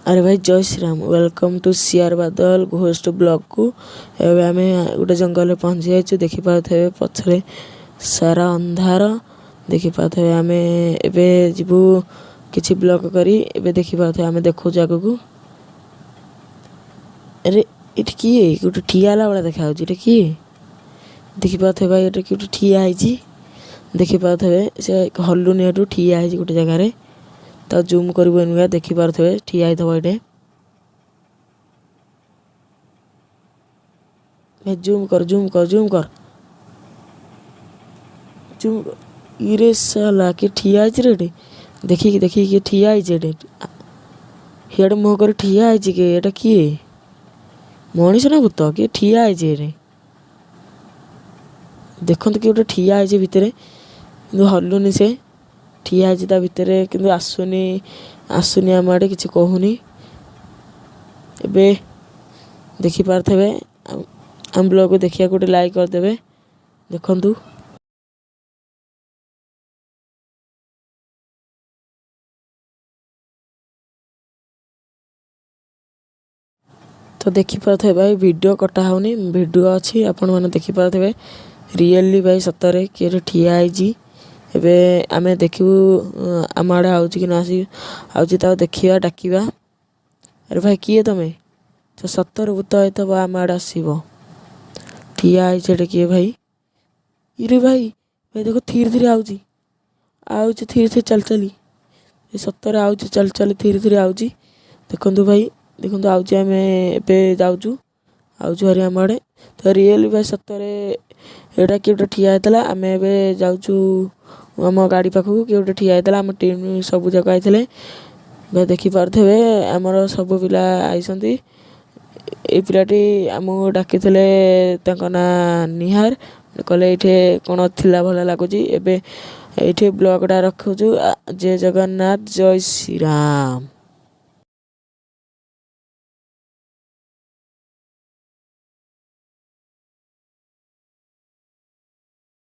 अरे भाई जय श्री राम वेलकम टू सियार बादल घोस्ट ब्लॉग को एवं आम गोटे जंगल में पहुँची जाइए देखिपे पछरे सारा अंधार देखिपे आम ए जीवु किसी ब्लॉग करी एबे देखिपे आम देखु आग को। अरे ये किए गोटे ठिया भाया देखा किए देखिपे भाई ये किए ठिया देखिपे से हलुनि ठिया गोटे जगार तो जूम कर देखिपे ठिया ये जूम कर जूम कर जूम कर जूम इरे साला कि ठिया रे देखिए देखिए ठिया हियाड़े मुह कर ठिया के किए मनीष ना भूत किए ठिया रे देखते कि गोटे ठिया भितर कि हलुनि से ठिया ता भितर कि आसुनी आसुनी आम आड़े कि कहूनी एबे देखिपे आम ब्लॉग को देखिए गोटे लाइक करदे देखु। तो देखिपे भाई वीडियो कटा होनी वीडियो अच्छी आपण मैंने देखिपे रियली भाई सतरे किए ठिया एबे आमे देखू आम आड़े आउच कि ना आउची देखा डाकिबा। अरे भाई किए तुम तो सतर भूत तो आम आड़े आसब ठिया किए भाई इरे भाई भाई देखो धीरे धीरे आउच धीरे धीरे चल चली सतर आउच चल चल धीरे धीरे आउची देखु भाई देखो आउच आम ए जाऊँ आउच हरी आम आड़े तो रियली भाई सतरे एटा किए गोटे ठिया होता आम ए जाऊँ आम गाड़ी पाखक किए गोटे ठिया होता आम टीम सब जाक आते भाई देखिपे आमर सब पिला आइसंती ये पिलाटी आमको डाकी ना निहार कहले ये कौन थिला भला लगुच एबे ये ब्लॉगटा रखुचु। जय जगन्नाथ जय श्री राम।